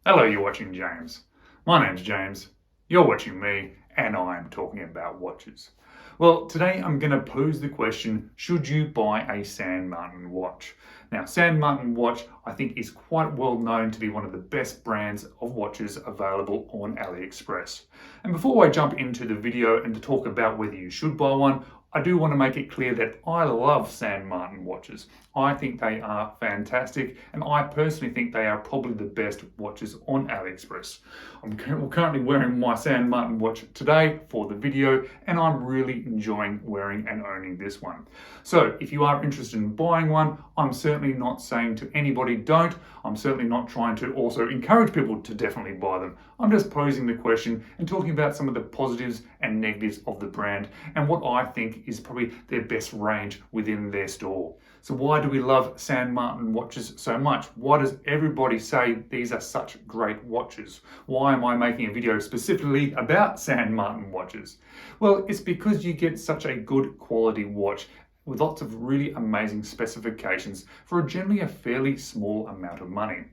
Hello, you're watching James. My name's James, you're watching me, and I'm talking about watches. Well, today I'm going to pose the question, should you buy a San Martin watch? Now, San Martin watch, I think, is quite well known to be one of the best brands of watches available on AliExpress. And before I jump into the video and to talk about whether you should buy one, I do want to make it clear that I love San Martin watches. I think they are fantastic, and I personally think they are probably the best watches on AliExpress. I'm currently wearing my San Martin watch today for the video, and I'm really enjoying wearing and owning this one. So if you are interested in buying one, I'm certainly not saying to anybody don't. I'm certainly not trying to also encourage people to definitely buy them. I'm just posing the question and talking about some of the positives and negatives of the brand and what I think is probably their best range within their store. So why do we love San Martin watches so much? Why does everybody say these are such great watches? Why am I making a video specifically about San Martin watches? Well, it's because you get such a good quality watch with lots of really amazing specifications for generally a fairly small amount of money.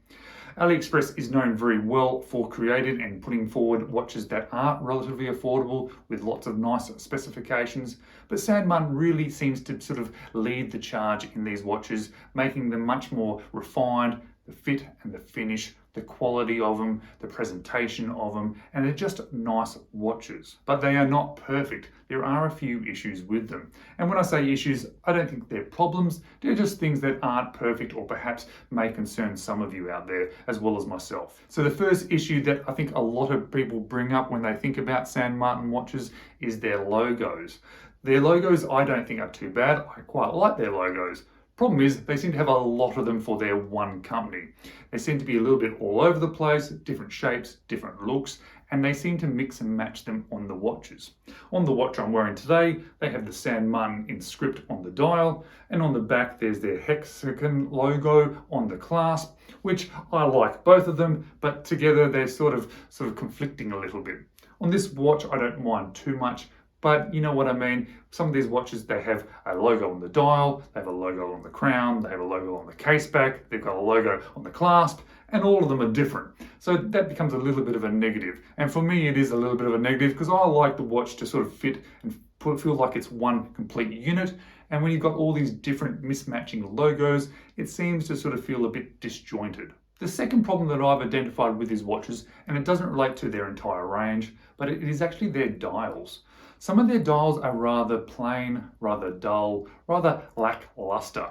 AliExpress is known very well for creating and putting forward watches that are relatively affordable with lots of nice specifications, but San Martin really seems to sort of lead the charge in these watches, making them much more refined, the fit and the finish, the quality of them, the presentation of them, and they're just nice watches. But they are not perfect. There are a few issues with them. And when I say issues, I don't think they're problems. They're just things that aren't perfect or perhaps may concern some of you out there as well as myself. So the first issue that I think a lot of people bring up when they think about San Martin watches is their logos. Their logos I don't think are too bad. I quite like their logos. Problem is, they seem to have a lot of them for their one company. They seem to be a little bit all over the place, different shapes, different looks, and they seem to mix and match them on the watches. On the watch I'm wearing today, they have the San Martin in script on the dial, and on the back there's their hexagon logo on the clasp, which I like both of them, but together they're sort of conflicting a little bit. On this watch I don't mind too much, but you know what I mean. Some of these watches, they have a logo on the dial, they have a logo on the crown, they have a logo on the case back, they've got a logo on the clasp, and all of them are different. So that becomes a little bit of a negative. And for me, it is a little bit of a negative because I like the watch to sort of fit and feel like it's one complete unit. And when you've got all these different mismatching logos, it seems to sort of feel a bit disjointed. The second problem that I've identified with these watches, and it doesn't relate to their entire range, but it is actually their dials. Some of their dials are rather plain, rather dull, rather lackluster.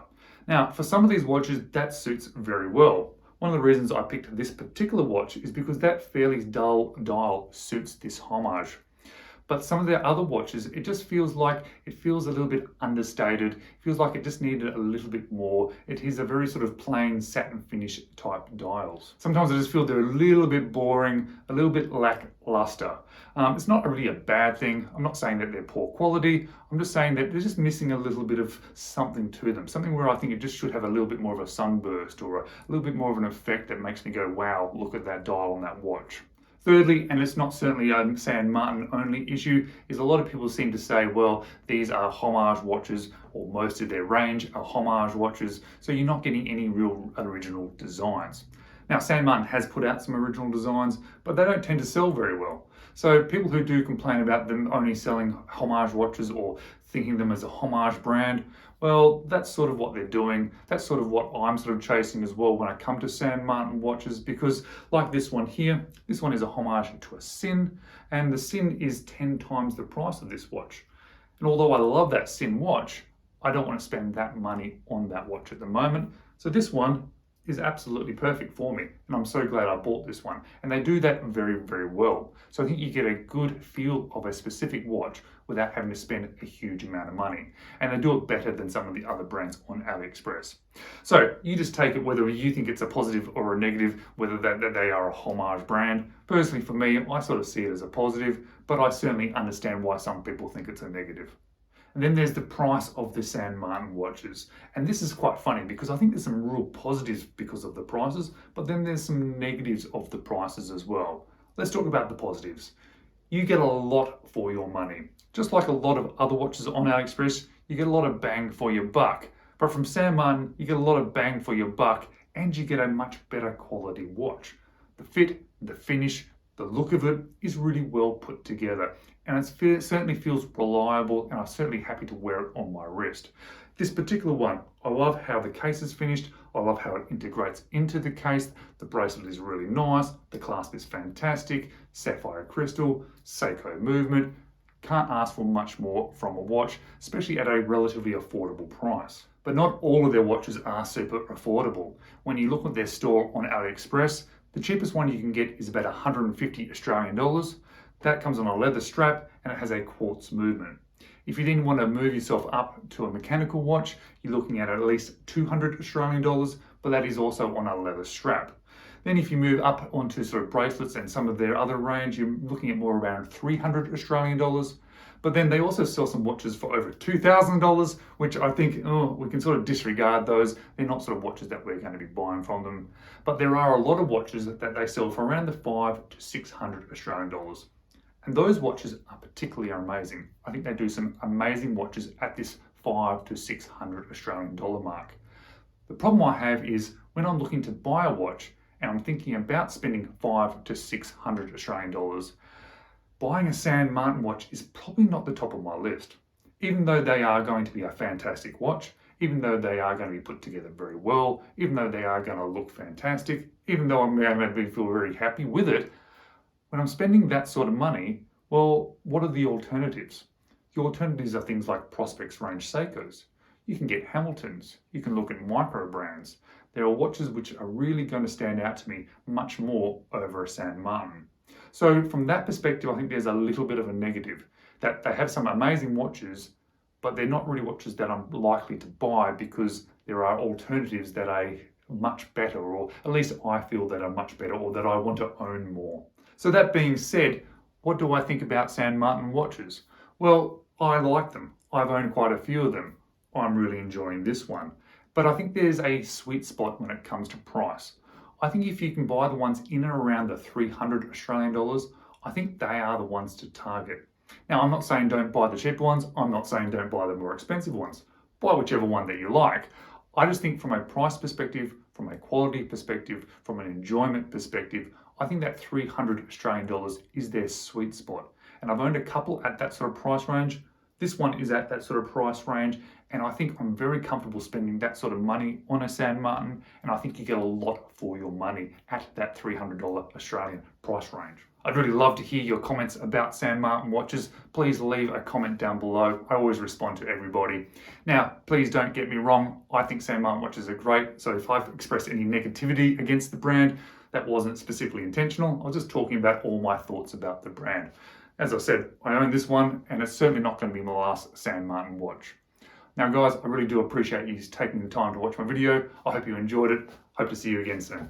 Now, for some of these watches, that suits very well. One of the reasons I picked this particular watch is because that fairly dull dial suits this homage. But some of their other watches, it just feels like it feels a little bit understated. It feels like it just needed a little bit more. It is a very sort of plain satin finish type dials. Sometimes I just feel they're a little bit boring, a little bit lackluster. It's not really a bad thing. I'm not saying that they're poor quality. I'm just saying that they're just missing a little bit of something to them. Something where I think it just should have a little bit more of a sunburst or a little bit more of an effect that makes me go, wow, look at that dial on that watch. Thirdly, and it's not certainly a San Martin only issue, is a lot of people seem to say, well, these are homage watches, or most of their range are homage watches, so you're not getting any real original designs. Now, San Martin has put out some original designs, but they don't tend to sell very well. So people who do complain about them only selling homage watches or thinking them as a homage brand, well, that's sort of what they're doing. That's sort of what I'm sort of chasing as well when I come to San Martin watches, because like this one here, this one is a homage to a Sin, and the Sin is 10 times the price of this watch. And although I love that Sin watch, I don't want to spend that money on that watch at the moment. So this one is absolutely perfect for me, and I'm so glad I bought this one. And they do that very, very well. So I think you get a good feel of a specific watch without having to spend a huge amount of money. And they do it better than some of the other brands on AliExpress. So you just take it whether you think it's a positive or a negative, whether that they are a homage brand. Personally, for me, I sort of see it as a positive, but I certainly understand why some people think it's a negative. And then there's the price of the San Martin watches. And this is quite funny because I think there's some real positives because of the prices, but then there's some negatives of the prices as well. Let's talk about the positives. You get a lot for your money. Just like a lot of other watches on AliExpress, you get a lot of bang for your buck. But from San Martin, you get a lot of bang for your buck and you get a much better quality watch. The fit, the finish, the look of it is really well put together, and it certainly feels reliable, and I'm certainly happy to wear it on my wrist. This particular one, I love how the case is finished. I love how it integrates into the case. The bracelet is really nice. The clasp is fantastic. Sapphire crystal, Seiko movement. Can't ask for much more from a watch, especially at a relatively affordable price. But not all of their watches are super affordable. When you look at their store on AliExpress, the cheapest one you can get is about 150 Australian dollars. That comes on a leather strap and it has a quartz movement. If you then want to move yourself up to a mechanical watch, you're looking at least 200 Australian dollars, but that is also on a leather strap. Then if you move up onto sort of bracelets and some of their other range, you're looking at more around 300 Australian dollars. But then they also sell some watches for over $2,000, which I think we can sort of disregard those. They're not sort of watches that we're going to be buying from them. But there are a lot of watches that they sell for around the 500 to 600 Australian dollars. And those watches are particularly amazing. I think they do some amazing watches at this 500 to 600 Australian dollar mark. The problem I have is when I'm looking to buy a watch and I'm thinking about spending 500 to 600 Australian dollars, buying a San Martin watch is probably not the top of my list. Even though they are going to be a fantastic watch, even though they are going to be put together very well, even though they are going to look fantastic, even though I'm going to feel very happy with it, when I'm spending that sort of money, well, what are the alternatives? The alternatives are things like Prospex range Seikos. You can get Hamiltons. You can look at micro brands. There are watches which are really going to stand out to me much more over a San Martin. So from that perspective, I think there's a little bit of a negative that they have some amazing watches, but they're not really watches that I'm likely to buy because there are alternatives that are much better, or at least I feel that are much better, or that I want to own more. So that being said, what do I think about San Martin watches? Well, I like them. I've owned quite a few of them. I'm really enjoying this one. But I think there's a sweet spot when it comes to price. I think if you can buy the ones in and around the 300 Australian dollars, I think they are the ones to target. Now, I'm not saying don't buy the cheaper ones. I'm not saying don't buy the more expensive ones. Buy whichever one that you like. I just think from a price perspective, from a quality perspective, from an enjoyment perspective, I think that 300 Australian dollars is their sweet spot. And I've owned a couple at that sort of price range. This one is at that sort of price range, and I think I'm very comfortable spending that sort of money on a San Martin, and I think you get a lot for your money at that $300 Australian price range. I'd really love to hear your comments about San Martin watches. Please leave a comment down below. I always respond to everybody. Now, please don't get me wrong. I think San Martin watches are great, so if I've expressed any negativity against the brand, that wasn't specifically intentional. I was just talking about all my thoughts about the brand. As I said, I own this one, and it's certainly not going to be my last San Martin watch. Now guys, I really do appreciate you taking the time to watch my video. I hope you enjoyed it. Hope to see you again soon.